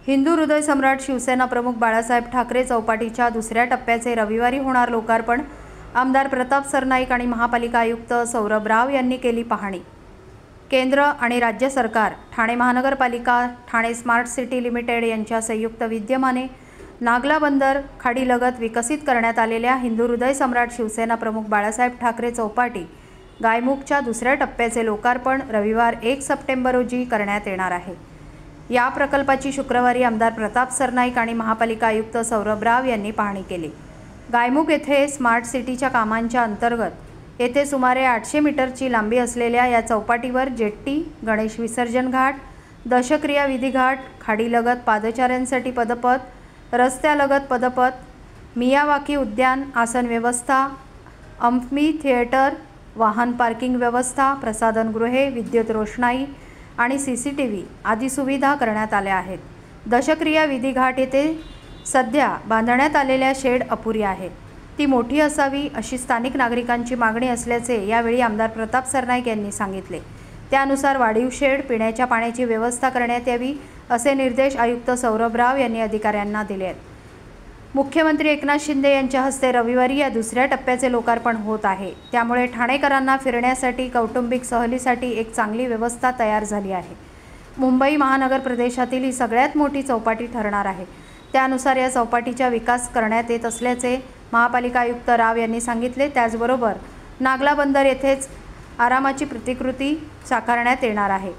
हिंदू हृदय सम्राट शिवसेना प्रमुख बाळासाहेब ठाकरे चौपाटीच्या दुसऱ्या टप्प्याचे रविवारी होणार लोकार्पण आमदार प्रताप सरनाईक आणि महापालिका आयुक्त सौरभ राव यांनी केली पाहणी। केंद्र आणि राज्य सरकार, ठाणे महानगरपालिका, ठाणे स्मार्ट सिटी लिमिटेड यांच्या संयुक्त विद्यमाने नागला बंदर खाडीलगत विकसित करण्यात आलेल्या हिंदू हृदय सम्राट शिवसेना प्रमुख बाळासाहेब ठाकरे चौपाटी गायमुखच्या दुसऱ्या टप्प्याचे लोकार्पण रविवार 1 सप्टेंबर रोजी करण्यात येणार आहे। या प्रकल्पाची शुक्रवारी आमदार प्रताप सरनाईक आणि महापालिका आयुक्त सौरभ राव यांनी पाहणी केली। गायमुख येथे स्मार्ट सिटीच्या कामांच्या अंतर्गत येथे सुमारे 800 मीटरची लांबी असलेल्या या चौपाटीवर जेट्टी, गणेश विसर्जन घाट, दशक्रिया विधी घाट, खाडीलगत पादचाऱ्यांसाठी पदपथ, रस्त्यालगत पदपथ, मियावाकी उद्यान, आसन व्यवस्था, अम्फी थिएटर, वाहन पार्किंग व्यवस्था, प्रसाधनगृहे, विद्युत रोषणाई आणि CCTV आदी सुविधा करण्यात आल्या आहेत। दशक्रिया विधी घाट येथे सध्या बांधण्यात आलेल्या शेड अपुरी आहे, ती मोठी असावी अशी स्थानिक नागरिकांची मागणी असल्याचे यावेळी आमदार प्रताप सरनाईक यांनी सांगितले। त्यानुसार वाढीव शेड, पिण्याच्या पाण्याची व्यवस्था करण्यात यावी असे निर्देश आयुक्त सौरभ राव यांनी अधिकाऱ्यांना दिले आहेत। मुख्यमंत्री एकनाथ शिंदे यांच्या हस्ते रविवारी या दुसऱ्या टप्प्याचे लोकार्पण होत आहे, त्यामुळे ठाणेकरांना फिरण्यासाठी, कौटुंबिक सहलीसाठी एक चांगली व्यवस्था तयार झाली आहे। मुंबई महानगर प्रदेशातील ही सगळ्यात मोठी चौपाटी ठरणार आहे। त्यानुसार या चौपाटीचा विकास करण्यात येत असल्याचे महापालिका आयुक्त राव यांनी सांगितले। त्याचबरोबर नागला बंदर येथेच आरामाची प्रतिकृती साकारण्यात येणार आहे।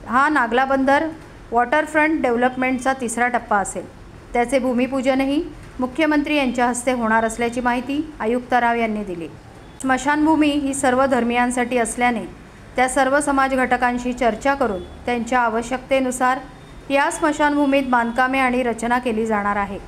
हा नागला बंदर वॉटरफ्रंट डेव्हलपमेंटचा तिसरा टप्पा असेल। त्याचे भूमिपूजनही मुख्यमंत्री यांच्या हस्ते होणार असल्याची माहिती आयुक्त राव यांनी दिली। स्मशानभूमी ही सर्व धर्मियांसाठी असल्याने त्या सर्व समाज घटकांशी चर्चा करून त्यांच्या आवश्यकतेनुसार या स्मशानभूमीत बांधकामे आणि रचना केली जाणार आहे।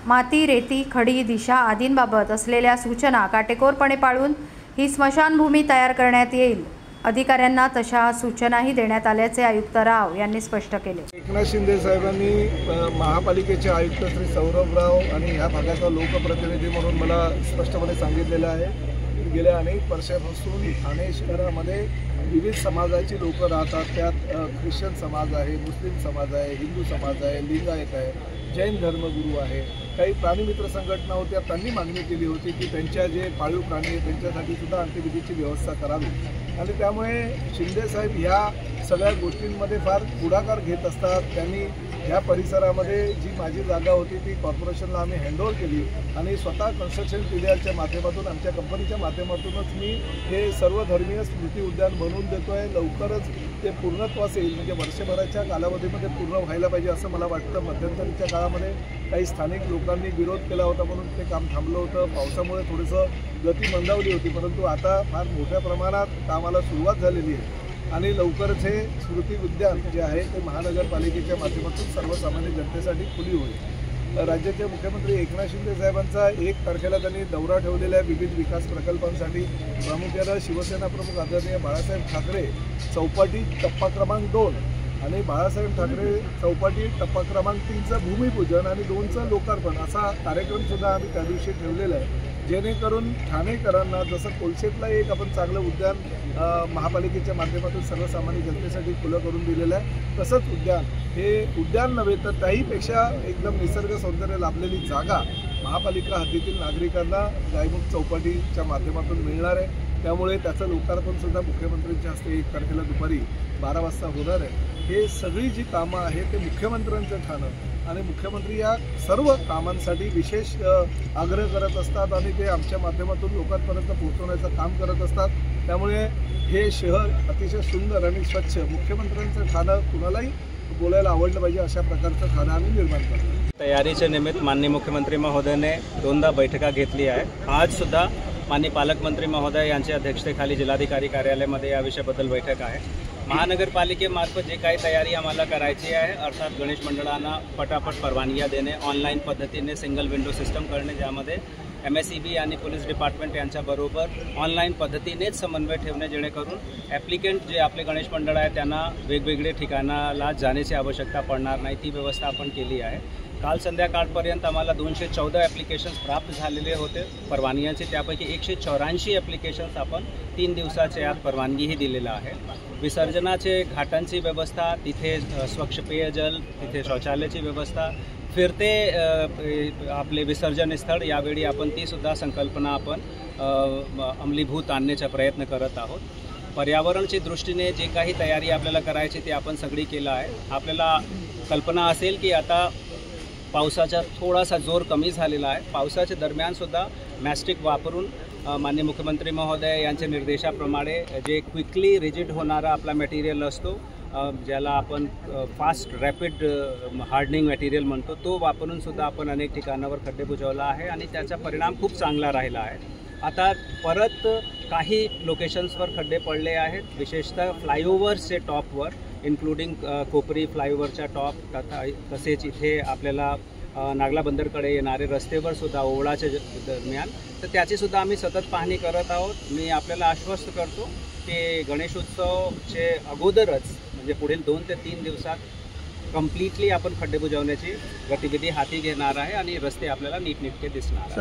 माती, रेती, खडी, दिशा आदींबाबत असलेल्या सूचना काटेकोरपणे पाळून ही स्मशानभूमी तयार करण्यात येईल। अधिकाऱ्यांना तशा सूचनाही देण्यात आल्याचे आयुक्त राव यांनी स्पष्ट केले। एकनाथ शिंदे साहेबांनी महापालिकेचे आयुक्त श्री सौरभ राव आणि ह्या भागाचा लोकप्रतिनिधी म्हणून मला स्पष्टपणे सांगितलेलं आहे। गेल्या अनेक वर्षापासून ठाणे शहरामध्ये विविध समाजाची लोक राहतात। त्यात ख्रिश्चन समाज आहे, मुस्लिम समाज आहे, हिंदू समाज आहे, लिंगायत आहे, जैन धर्मगुरू आहे, काही प्राणीमित्र संघटना होत्या। त्यांनी मागणी केली होती की त्यांच्या जे पाळीव प्राणी आहेत त्यांच्यासाठी सुद्धा अंत्यविधीची व्यवस्था करावी आणि त्यामुळे शिंदे साहेब ह्या सगळ्या गोष्टींमध्ये फार पुढाकार घेत असतात। त्यांनी ह्या परिसरामध्ये जी माझी जागा होती ती कॉर्पोरेशनला आम्ही हँडओव्हर केली आणि स्वतः कन्स्ट्रक्शन पीडीआरच्या माध्यमातून, आमच्या कंपनीच्या माध्यमातूनच मी हे सर्वधर्मीय स्मृती उद्यान बनवून देतो आहे। लवकरच ते पूर्णत्वास येईल, म्हणजे वर्षभराच्या कालावधीमध्ये पूर्ण व्हायला पाहिजे असं मला वाटतं। मध्यंतरीच्या काळामध्ये काही स्थानिक लोकांनी विरोध केला होता म्हणून ते काम थांबलं होतं। पावसामुळे थोडंसं गती मंदावली होती, परंतु आता फार मोठ्या प्रमाणात कामाला सुरुवात झालेली आहे आणि लवकरच हे स्मृती उद्यान जे आहे ते महानगरपालिकेच्या माध्यमातून सर्वसामान्य जनतेसाठी खुली होईल। राज्याचे मुख्यमंत्री एकनाथ शिंदे साहेबांचा 1 तारखेला त्यांनी दौरा ठेवलेला आहे विविध विकास प्रकल्पांसाठी। प्रामुख्याने शिवसेना प्रमुख आदरणीय बाळासाहेब ठाकरे चौपाटी टप्पा क्रमांक 2 आणि बाळासाहेब ठाकरे चौपाटी टप्पा क्रमांक 3चं भूमिपूजन आणि 2चं लोकार्पण असा कार्यक्रमसुद्धा आम्ही त्या दिवशी ठेवलेला आहे, जेणेकरून ठाणेकरांना जसं कोलशेतला एक आपण चांगलं उद्यान महापालिकेच्या माध्यमातून सर्वसामान्य जनतेसाठी खुलं करून दिलेलं आहे, तसंच उद्यान हे उद्यान नव्हे तर त्याहीपेक्षा एकदम निसर्ग सौंदर्य लाभलेली जागा महापालिका हद्दीतील नागरिकांना गायमुख चौपाटीच्या माध्यमातून मिळणार आहे। त्यामुळे त्याचं लोकार्पणसुद्धा मुख्यमंत्र्यांच्या हस्ते 1 तारखेला दुपारी 12 वाजता होणार आहे। हे सगळी जी कामं आहेत ते मुख्यमंत्र्यांचं ठाणं आणि मुख्यमंत्री या सर्व कामांसाठी विशेष आग्रह करत असतात आणि ते आमच्या माध्यमातून लोकांपर्यंत पोहोचवण्याचं काम करत असतात। त्यामुळे हे शहर अतिशय सुंदर आणि स्वच्छ, मुख्यमंत्र्यांचं ठाणं कुणालाही बोलायला आवडलं पाहिजे अशा प्रकारचं ठाणं आम्ही निर्माण करतो। तयारीच्या निमित्त माननीय मुख्यमंत्री महोदयाने 2दा बैठका घेतली आहे। आज सुद्धा माननीय पालकमंत्री महोदय यांच्या अध्यक्षतेखाली जिल्हाधिकारी कार्यालयामध्ये या विषयाबद्दल बैठक आहे। महानगरपालिकेमार्फत जे काही तयारी आम्हाला करायची आहे, अर्थात गणेश मंडळांना पटापट परवानग्या देणे, ऑनलाईन पद्धतीने सिंगल विंडो सिस्टम करणे, ज्यामध्ये MSEB आणि पोलीस डिपार्टमेंट यांच्याबरोबर ऑनलाईन पद्धतीनेच समन्वय ठेवणे, जेणेकरून ॲप्लिकेंट जे आपले गणेश मंडळ आहे त्यांना वेगवेगळे ठिकाणाला जाण्याची आवश्यकता पडणार नाही, ती व्यवस्था आपण केली आहे। काल संध्याकाळपर्यंत आम्हाला 214 ॲप्लिकेशन्स प्राप्त झालेले होते परवानग्यांचे. त्यापैकी 184 ॲप्लिकेशन्स आपण 3 दिवसाच्या आत परवानगीही दिलेलं आहे. विसर्जनाचे घाटांची व्यवस्था, तिथे स्वच्छ पेयजल, तिथे शौचालयाची व्यवस्था, फिरते आपले विसर्जन स्थळ, यावेळी आपण ती सुद्धा संकल्पना आपण अंमलीभूत आणण्याचा प्रयत्न करत आहोत. पर्यावरणच्या दृष्टीने जे काही तयारी आपल्याला करायची ती आपण सगळी केलं आहे. आपल्याला कल्पना असेल की आता पावसाचा थोडासा जोर कमी झालेला आहे. पावसाच्या दरम्यानसुद्धा मॅस्टिक वापरून माननीय मुख्यमंत्री महोदय यांच्या निर्देशाप्रमाणे जे क्विकली रिजिड होणारा आपला मटेरियल असतो, ज्याला आपण फास्ट रॅपिड हार्डनिंग मटेरियल म्हणतो, तो वापरून सुद्धा आपण अनेक ठिकाणावर खड्डे बुजवला आहे आणि त्याचा परिणाम खूप चांगला राहिला आहे. आता परत काही लोकेशन्सवर खड्डे पडले आहेत, विशेषतः फ्लायओव्हर्सचे टॉपवर, इन्क्लुडिंग कोपरी फ्लायओव्हरच्या टॉप, तसेच इथे आपल्याला नागला बंदरकडे येणारे रस्त्यावर सुद्धा ओवळाच्या दरम्यान, तर त्याचीसुद्धा आम्ही सतत पाहणी करत आहोत. मी आपल्याला आश्वस्त करतो की गणेशोत्सवचे अगोदरच, म्हणजे पुढील 2 ते 3 दिवसात कम्प्लिटली आपण खड्डे बुजवण्याची गतिविधी हाती घेणार आहे आणि रस्ते आपल्याला नीटनेटके दिसणार आहे.